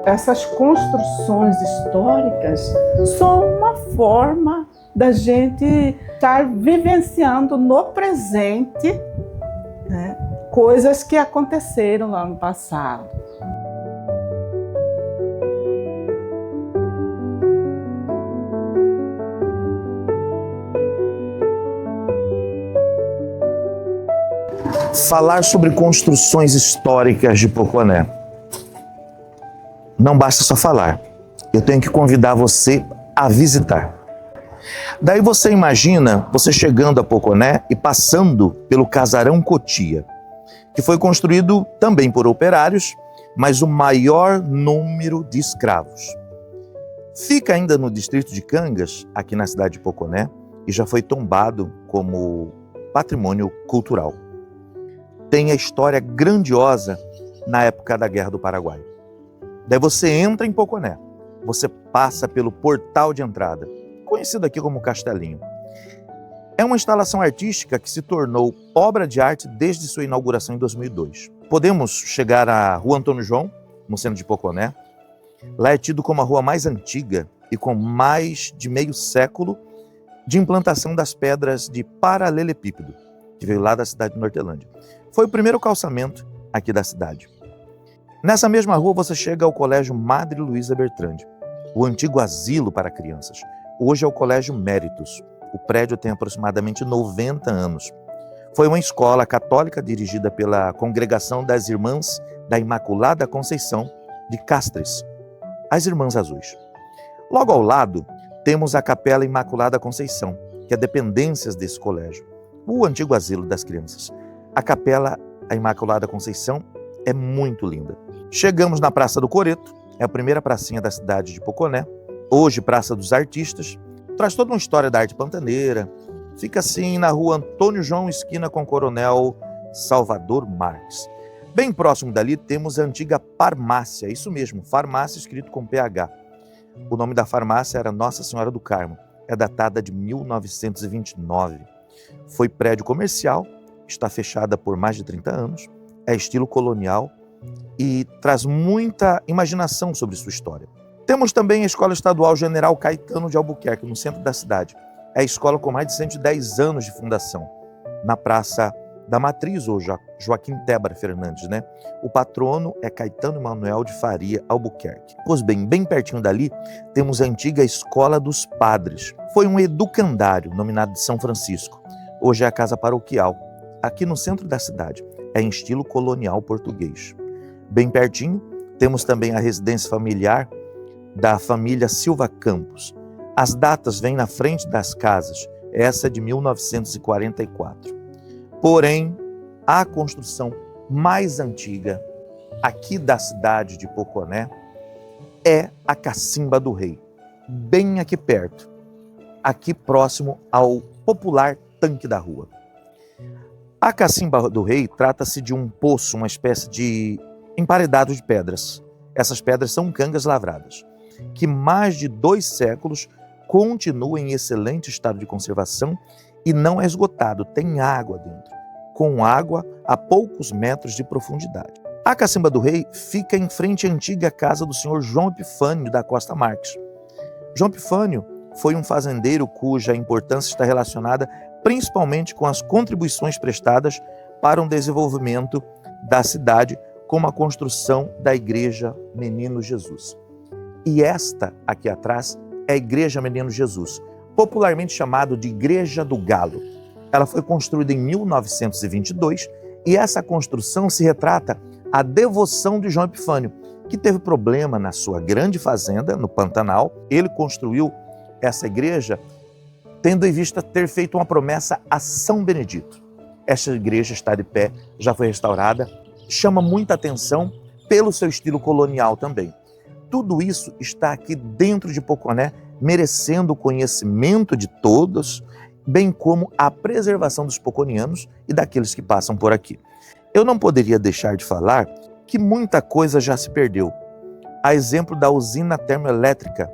Essas construções históricas são uma forma da gente estar vivenciando no presente, né, coisas que aconteceram lá no passado. Falar sobre construções históricas de Poconé. Não basta só falar, eu tenho que convidar você a visitar. Daí você imagina você chegando a Poconé e passando pelo Casarão Cotia, que foi construído também por operários, mas o maior número de escravos. Fica ainda no distrito de Cangas, aqui na cidade de Poconé, e já foi tombado como patrimônio cultural. Tem a história grandiosa na época da Guerra do Paraguai. Daí você entra em Poconé, você passa pelo portal de entrada, conhecido aqui como Castelinho. É uma instalação artística que se tornou obra de arte desde sua inauguração em 2002. Podemos chegar à Rua Antônio João, no centro de Poconé. Lá é tido como a rua mais antiga e com mais de meio século de implantação das pedras de paralelepípedo, que veio lá da cidade de Nortelândia. Foi o primeiro calçamento aqui da cidade. Nessa mesma rua você chega ao Colégio Madre Luísa Bertrande, o antigo asilo para crianças. Hoje é o Colégio Méritos. O prédio tem aproximadamente 90 anos. Foi uma escola católica dirigida pela Congregação das Irmãs da Imaculada Conceição de Castres, as Irmãs Azuis. Logo ao lado, temos a Capela Imaculada Conceição, que é dependências desse colégio, o antigo asilo das crianças. A Capela Imaculada Conceição é muito linda. Chegamos na Praça do Coreto, é a primeira pracinha da cidade de Poconé, hoje Praça dos Artistas, traz toda uma história da arte pantaneira, fica assim na Rua Antônio João, esquina com Coronel Salvador Marques. Bem próximo dali temos a antiga farmácia, isso mesmo, farmácia escrito com PH. O nome da farmácia era Nossa Senhora do Carmo, é datada de 1929. Foi prédio comercial, está fechada por mais de 30 anos, é estilo colonial e traz muita imaginação sobre sua história. Temos também a Escola Estadual General Caetano de Albuquerque, no centro da cidade. É a escola com mais de 110 anos de fundação, na Praça da Matriz, ou Joaquim Tebra Fernandes, né? O patrono é Caetano Emanuel de Faria Albuquerque. Pois bem, bem pertinho dali, temos a antiga Escola dos Padres. Foi um educandário nominado de São Francisco. Hoje é a Casa Paroquial, aqui no centro da cidade. É em estilo colonial português. Bem pertinho, temos também a residência familiar da família Silva Campos. As datas vêm na frente das casas, essa é de 1944. Porém, a construção mais antiga aqui da cidade de Poconé é a Cacimba do Rei, bem aqui perto, aqui próximo ao popular Tanque da Rua. A Cacimba do Rei trata-se de um poço, uma espécie de emparedado de pedras. Essas pedras são cangas lavradas, que mais de 2 séculos continua em excelente estado de conservação e não é esgotado, tem água dentro, com água a poucos metros de profundidade. A Cacimba do Rei fica em frente à antiga casa do senhor João Epifânio da Costa Marques. João Epifânio foi um fazendeiro cuja importância está relacionada principalmente com as contribuições prestadas para o desenvolvimento da cidade, como a construção da Igreja Menino Jesus. E esta, aqui atrás, é a Igreja Menino Jesus, popularmente chamado de Igreja do Galo. Ela foi construída em 1922 e essa construção se retrata a devoção de João Epifânio, que teve problema na sua grande fazenda, no Pantanal. Ele construiu essa igreja tendo em vista ter feito uma promessa a São Benedito. Esta igreja está de pé, já foi restaurada, chama muita atenção pelo seu estilo colonial também. Tudo isso está aqui dentro de Poconé, merecendo o conhecimento de todos, bem como a preservação dos poconianos e daqueles que passam por aqui. Eu não poderia deixar de falar que muita coisa já se perdeu. A exemplo da usina termoelétrica,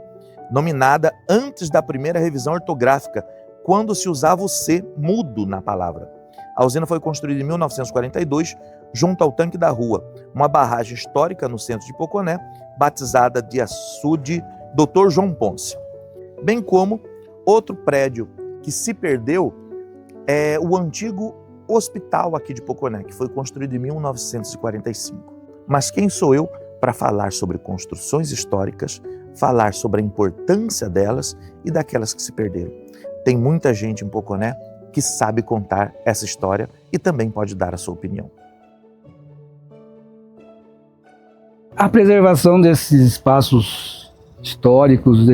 nominada antes da primeira revisão ortográfica, quando se usava o C mudo na palavra. A usina foi construída em 1942 junto ao Tanque da Rua, uma barragem histórica no centro de Poconé, batizada de Açude Dr. João Ponce. Bem como outro prédio que se perdeu é o antigo hospital aqui de Poconé, que foi construído em 1945. Mas quem sou eu para falar sobre construções históricas, falar sobre a importância delas e daquelas que se perderam? Tem muita gente em Poconé que sabe contar essa história e também pode dar a sua opinião. A preservação desses espaços históricos,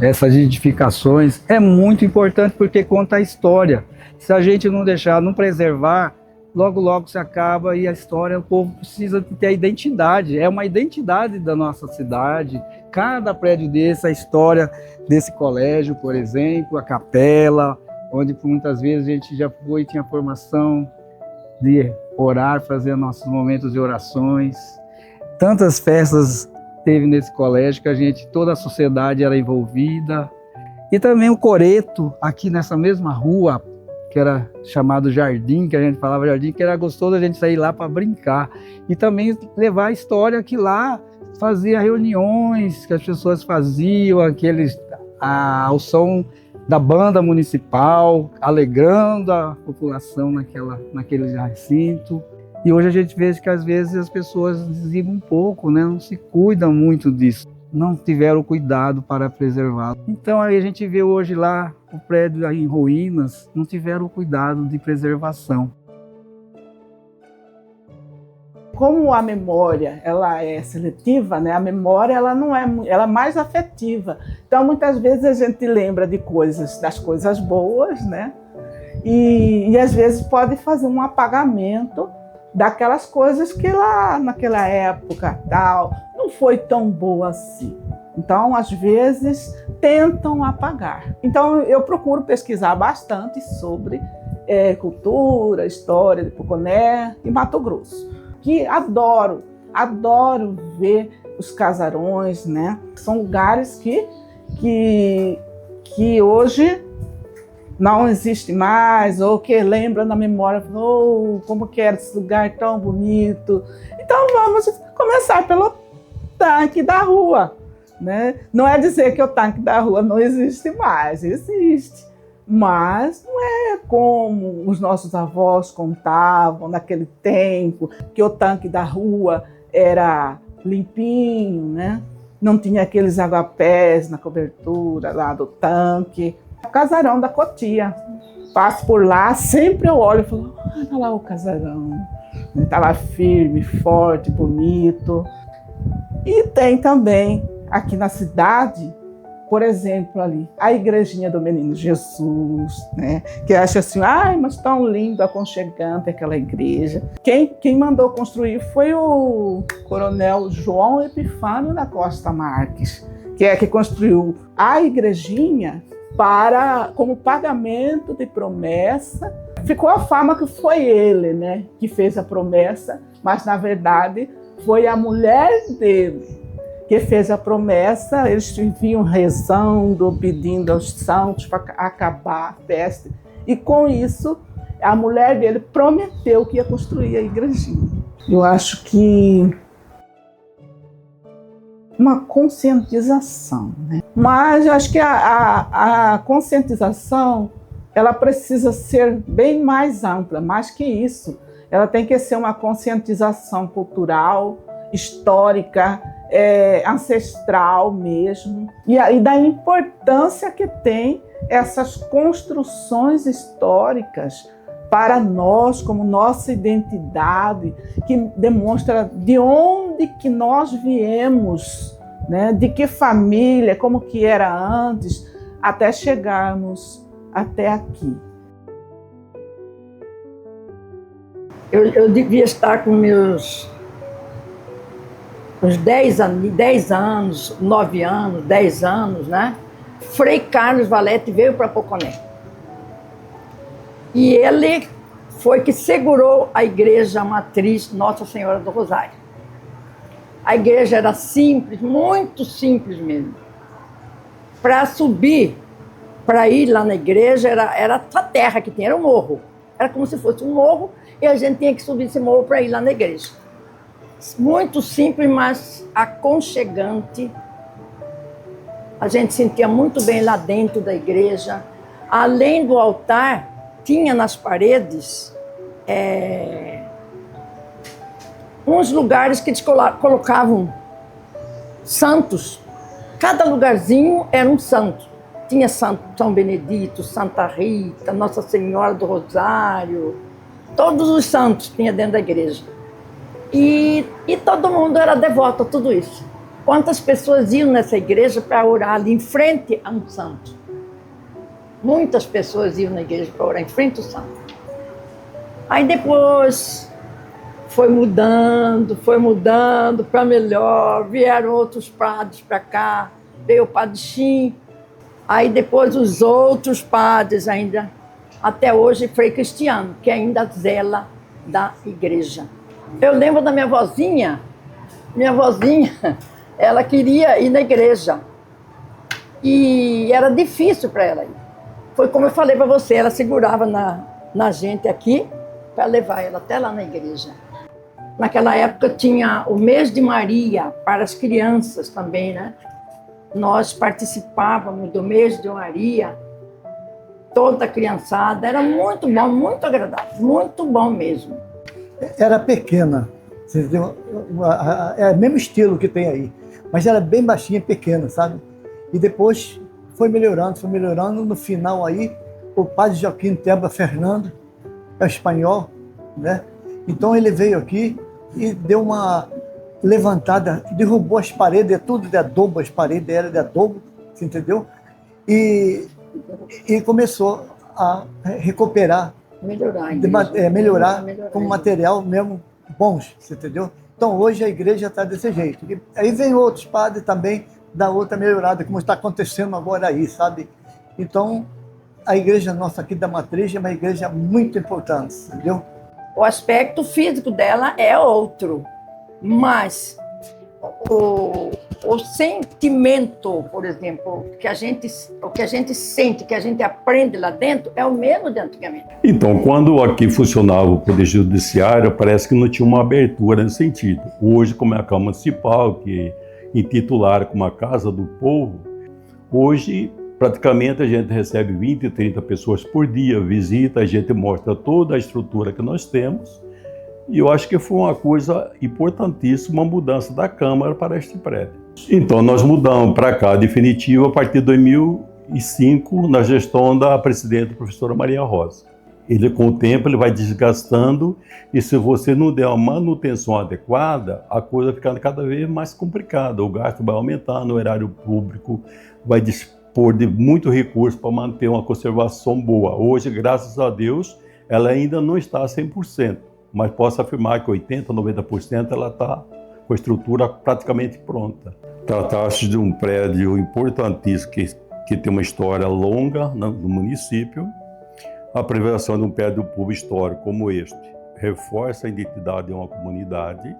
essas edificações, é muito importante porque conta a história. Se a gente não deixar, não preservar, logo logo se acaba e a história, o povo precisa ter a identidade. É uma identidade da nossa cidade. Cada prédio desse, a história desse colégio, por exemplo, a capela, onde muitas vezes a gente já foi, tinha formação de orar, fazer nossos momentos de orações. Tantas festas teve nesse colégio que toda a sociedade era envolvida. E também o coreto, aqui nessa mesma rua, que era chamado Jardim, que a gente falava Jardim, que era gostoso a gente sair lá para brincar. E também levar a história que lá fazia reuniões, que as pessoas faziam, ao som da banda municipal, alegrando a população naquele recinto. E hoje a gente vê que às vezes as pessoas desligam um pouco, né? Não se cuidam muito disso, não tiveram cuidado para preservá-lo. Então aí a gente vê hoje lá o prédio aí em ruínas, não tiveram cuidado de preservação. Como a memória ela é seletiva, né? A memória ela não é, ela é mais afetiva. Então muitas vezes a gente lembra de das coisas boas, né? E às vezes pode fazer um apagamento daquelas coisas que lá naquela época tal não foi tão boa assim. Então às vezes tentam apagar. Então eu procuro pesquisar bastante sobre cultura, história de Poconé e Mato Grosso. Que adoro ver os casarões, né? São lugares que hoje não existe mais, ou que lembra na memória, como que era esse lugar tão bonito. Então vamos começar pelo Tanque da Rua, né? Não é dizer que o Tanque da Rua não existe mais, existe. Mas não é como os nossos avós contavam naquele tempo, que o Tanque da Rua era limpinho, né? Não tinha aqueles aguapés na cobertura lá do tanque. O casarão da Cotia. Passo por lá, sempre eu olho e falo, olha lá o casarão. Está lá firme, forte, bonito. E tem também aqui na cidade, por exemplo, ali, a igrejinha do Menino Jesus, né? Que acha assim, mas tão lindo, aconchegante aquela igreja. Quem mandou construir foi o coronel João Epifânio da Costa Marques, que construiu a igrejinha como pagamento de promessa. Ficou a fama que foi ele, né, que fez a promessa, mas na verdade foi a mulher dele que fez a promessa. Eles vinham rezando, pedindo aos santos para acabar a peste. E com isso, a mulher dele prometeu que ia construir a igrejinha. Eu acho que uma conscientização, né? Mas eu acho que a conscientização ela precisa ser bem mais ampla, mais que isso. Ela tem que ser uma conscientização cultural, histórica, ancestral mesmo, e da importância que tem essas construções históricas para nós, como nossa identidade, que demonstra de onde que nós viemos, né? De que família, como que era antes, até chegarmos até aqui. Eu devia estar com meus 10 anos, 9 anos, 10 anos, né? Frei Carlos Valete veio para Poconé. E ele foi que segurou a igreja matriz Nossa Senhora do Rosário. A igreja era simples, muito simples mesmo. Para subir, para ir lá na igreja, era essa terra que tinha, era um morro. Era como se fosse um morro e a gente tinha que subir esse morro para ir lá na igreja. Muito simples, mas aconchegante. A gente sentia muito bem lá dentro da igreja. Além do altar, tinha nas paredes uns lugares que eles colocavam santos. Cada lugarzinho era um santo. Tinha São Benedito, Santa Rita, Nossa Senhora do Rosário. Todos os santos tinha dentro da igreja. E todo mundo era devoto a tudo isso. Quantas pessoas iam nessa igreja para orar ali em frente a um santo? Muitas pessoas iam na igreja para orar em frente ao santo. Aí depois foi mudando para melhor. Vieram outros padres para cá, veio o Padre Chim. Aí depois os outros padres ainda, até hoje Frei Cristiano, que ainda zela da igreja. Eu lembro da minha vozinha, ela queria ir na igreja e era difícil para ela ir. Foi como eu falei para você, ela segurava na gente aqui para levar ela até lá na igreja. Naquela época tinha o mês de Maria para as crianças também, né? Nós participávamos do mês de Maria, toda a criançada, era muito bom, muito agradável, muito bom mesmo. Era pequena, entendeu? É o mesmo estilo que tem aí, mas era bem baixinha, pequena, sabe? E depois foi melhorando, no final aí, o padre Joaquim Teba Fernando, é espanhol, né? Então ele veio aqui e deu uma levantada, derrubou as paredes, é tudo de adobo, as paredes eram de adobo, você entendeu? E começou a recuperar, melhorar com material mesmo bons, você entendeu? Então hoje a igreja está desse jeito. E aí vem outros padres também, da outra melhorada, como está acontecendo agora aí, sabe? Então a igreja nossa aqui da Matriz é uma igreja muito importante, entendeu? O aspecto físico dela é outro, mas o sentimento, por exemplo, o que a gente sente, que a gente aprende lá dentro, é o mesmo de antigamente. Então, quando aqui funcionava o Poder Judiciário, parece que não tinha uma abertura nesse sentido. Hoje, como é a Câmara Municipal, que intitularam como a Casa do Povo, hoje praticamente a gente recebe 20, 30 pessoas por dia, visita, a gente mostra toda a estrutura que nós temos. E eu acho que foi uma coisa importantíssima, uma mudança da Câmara para este prédio. Então nós mudamos para cá, definitivo, a partir de 2005, na gestão da presidente, professora Maria Rosa. Ele, com o tempo, ele vai desgastando, e se você não der uma manutenção adequada, a coisa fica cada vez mais complicada. O gasto vai aumentando, o erário público vai dispor de muito recurso para manter uma conservação boa. Hoje, graças a Deus, ela ainda não está a 100%, mas posso afirmar que 80%, 90% ela está com a estrutura praticamente pronta. Trata-se de um prédio importantíssimo que tem uma história longa no município. A preservação de um prédio público histórico como este reforça a identidade de uma comunidade,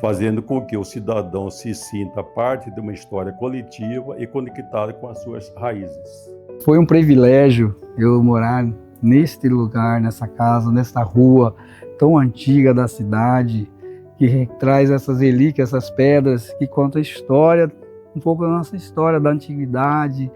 fazendo com que o cidadão se sinta parte de uma história coletiva e conectado com as suas raízes. Foi um privilégio eu morar neste lugar, nessa casa, nesta rua tão antiga da cidade, que traz essas relíquias, essas pedras, que contam a história, um pouco da nossa história, da antiguidade.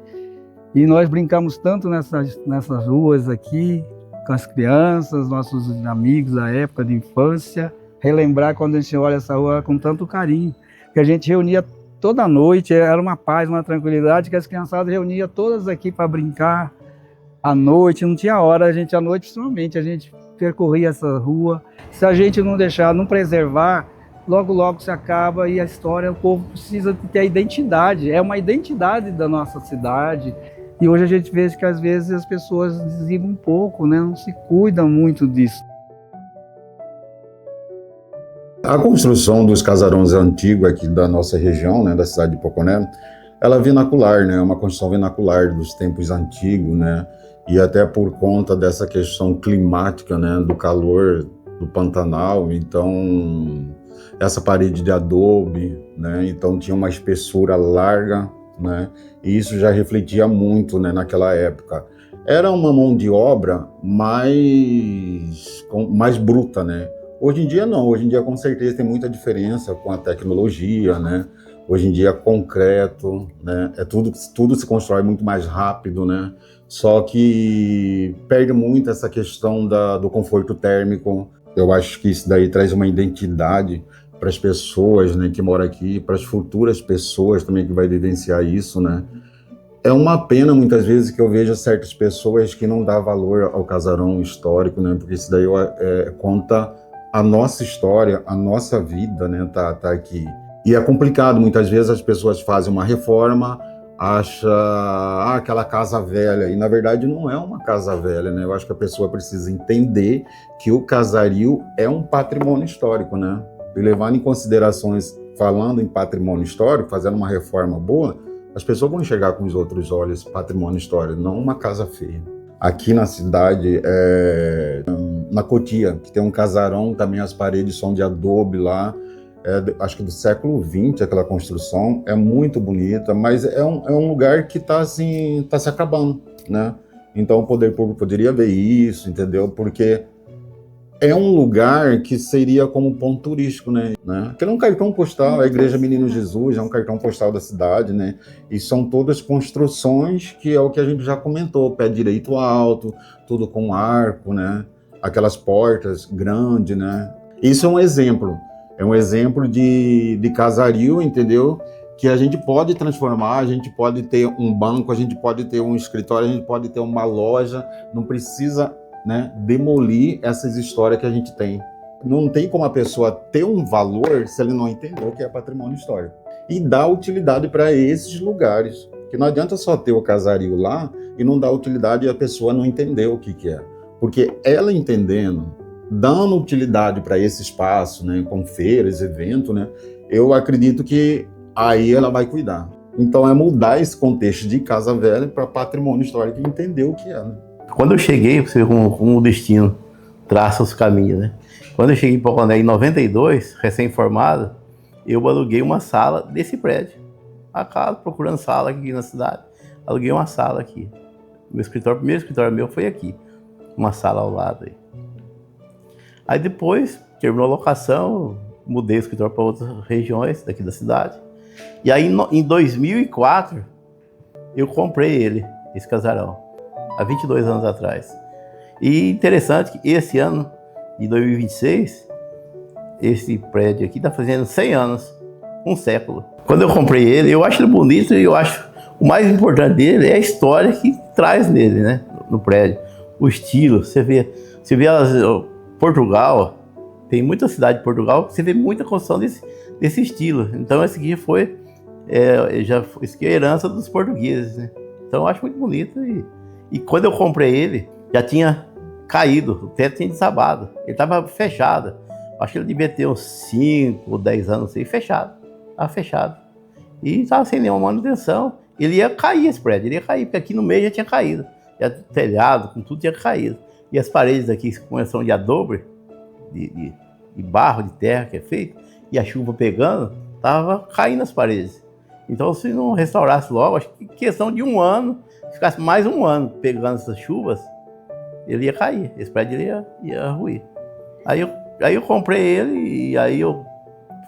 E nós brincamos tanto nessas ruas aqui, com as crianças, nossos amigos da época de infância, relembrar quando a gente olha essa rua com tanto carinho, que a gente reunia toda noite, era uma paz, uma tranquilidade, que as criançadas reuniam todas aqui para brincar à noite, não tinha hora, à noite principalmente, a gente percorria essa rua. Se a gente não deixar, não preservar, logo se acaba e a história, o povo precisa ter a identidade, é uma identidade da nossa cidade. E hoje a gente vê que às vezes as pessoas desligam um pouco, né? Não se cuidam muito disso. A construção dos casarões antigos aqui da nossa região, né, da cidade de Poconé, ela é vernacular, né? É uma construção vernacular dos tempos antigos, né? E até por conta dessa questão climática, né, do calor do Pantanal, então essa parede de adobe, né? Então tinha uma espessura larga, né? E isso já refletia muito, né, naquela época. era uma mão de obra mais bruta, né? Hoje em dia não, hoje em dia com certeza tem muita diferença com a tecnologia, né? Hoje em dia é concreto, né? Tudo se constrói muito mais rápido, né? Só que perde muito essa questão do conforto térmico. Eu acho que isso daí traz uma identidade para as pessoas, né, que moram aqui, para as futuras pessoas também que vai vivenciar isso, né? É uma pena muitas vezes que eu vejo certas pessoas que não dão valor ao casarão histórico, né? Porque isso daí conta a nossa história, a nossa vida, né? Tá aqui. E é complicado, muitas vezes as pessoas fazem uma reforma, acha aquela casa velha, e na verdade não é uma casa velha, né? Eu acho que a pessoa precisa entender que o casario é um patrimônio histórico, né? E levando em considerações, falando em patrimônio histórico, fazendo uma reforma boa, as pessoas vão enxergar com os outros olhos patrimônio histórico, não uma casa feia. Aqui na cidade, na Cotia, que tem um casarão, também as paredes são de adobe lá, acho que do século XX aquela construção, é muito bonita, mas é um lugar que está assim, se acabando, né? Então o poder público poderia ver isso, entendeu? Porque é um lugar que seria como ponto turístico, né? Aquele é um cartão postal, a Igreja Menino Jesus é um cartão postal da cidade, né? E são todas construções que é o que a gente já comentou, pé direito alto, tudo com arco, né? Aquelas portas grandes, né? Isso é um exemplo de casario, entendeu? Que a gente pode transformar, a gente pode ter um banco, a gente pode ter um escritório, a gente pode ter uma loja, não precisa, né, demolir essas histórias que a gente tem. Não tem como a pessoa ter um valor se ele não entender o que é patrimônio histórico. E dar utilidade para esses lugares. Porque não adianta só ter o casario lá e não dar utilidade e a pessoa não entender o que é. Porque ela entendendo, dando utilidade para esse espaço, né, com feiras, eventos, né, eu acredito que aí ela vai cuidar. Então é mudar esse contexto de casa velha para patrimônio histórico e entender o que é, né? Quando eu cheguei, você vê como o destino traça os caminhos, né? Quando eu cheguei em Poconé em 92, recém-formado, eu aluguei uma sala desse prédio. A casa, procurando sala aqui na cidade. Aluguei uma sala aqui. O primeiro escritório meu foi aqui. Uma sala ao lado aí. Aí depois, terminou a locação, mudei o escritório para outras regiões daqui da cidade. E aí em 2004, eu comprei esse casarão. Há 22 anos atrás. E interessante que esse ano, de 2026, esse prédio aqui está fazendo 100 anos, um século. Quando eu comprei ele, eu acho ele bonito e eu acho o mais importante dele é a história que traz nele, né, no prédio. O estilo, você vê Portugal, tem muita cidade de Portugal que você vê muita construção desse estilo. Então esse aqui foi esse aqui é a herança dos portugueses, né? Então eu acho muito bonito e quando eu comprei ele, já tinha caído, o teto tinha desabado, ele estava fechado. Acho que ele devia ter uns 5 ou 10 anos assim, fechado. Estava fechado. E estava sem nenhuma manutenção. Ele ia cair esse prédio, ele ia cair, porque aqui no meio já tinha caído. Já telhado, com tudo tinha caído. E as paredes aqui, com são de adobe, de barro, de terra que é feito, e a chuva pegando, estava caindo as paredes. Então se não restaurasse logo, acho que questão de um ano, ficasse mais um ano pegando essas chuvas, ele ia cair, esse prédio ia ruir. Aí eu comprei ele e aí eu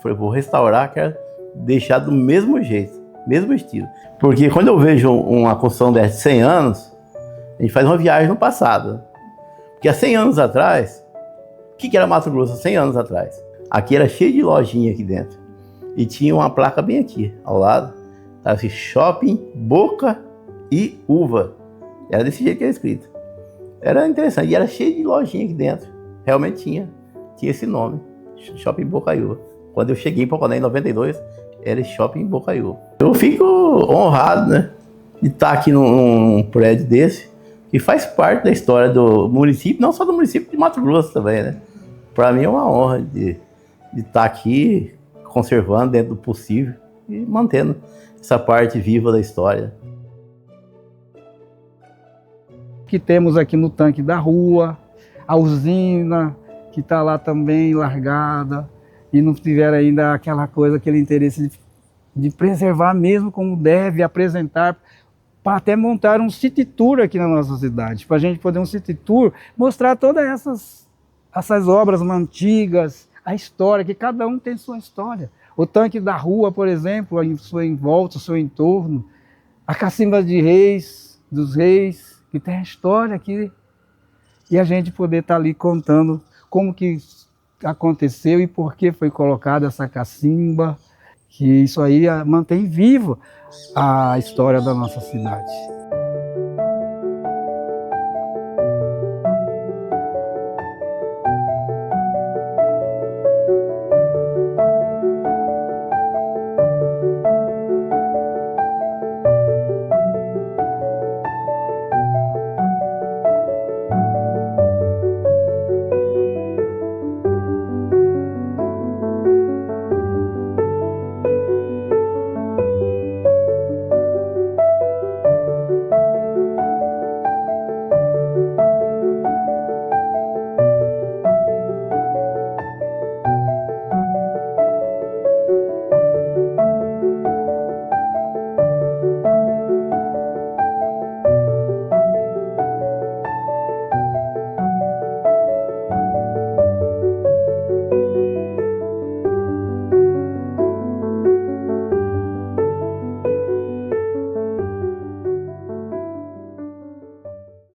falei, vou restaurar, quero deixar do mesmo jeito, mesmo estilo. Porque quando eu vejo uma construção de 100 anos, a gente faz uma viagem no passado. Porque há 100 anos atrás, o que era Mato Grosso há 100 anos atrás? Aqui era cheio de lojinha aqui dentro. E tinha uma placa bem aqui, ao lado, estava assim, Shopping Boca e Uva. Era desse jeito que era escrito. Era interessante, e era cheio de lojinha aqui dentro. Realmente tinha esse nome, Shopping Bocaiúva. Quando eu cheguei em Poconé em 92, era Shopping Bocaiúva. Eu fico honrado, né, de estar aqui num prédio desse, que faz parte da história do município, não só do município de Mato Grosso também, né. Para mim é uma honra de estar aqui, conservando dentro do possível e mantendo essa parte viva da história. Que temos aqui no tanque da rua, a usina que está lá também largada e não tiveram ainda aquele interesse de preservar mesmo como deve, apresentar para até montar um city tour aqui na nossa cidade, para a gente poder um city tour, mostrar todas essas obras antigas, a história, que cada um tem sua história. O tanque da rua, por exemplo, em sua volta, o seu entorno, a cacimba de reis, dos reis, que tem a história aqui, e a gente poder estar ali contando como que aconteceu e por que foi colocada essa cacimba, que isso aí mantém vivo a história da nossa cidade.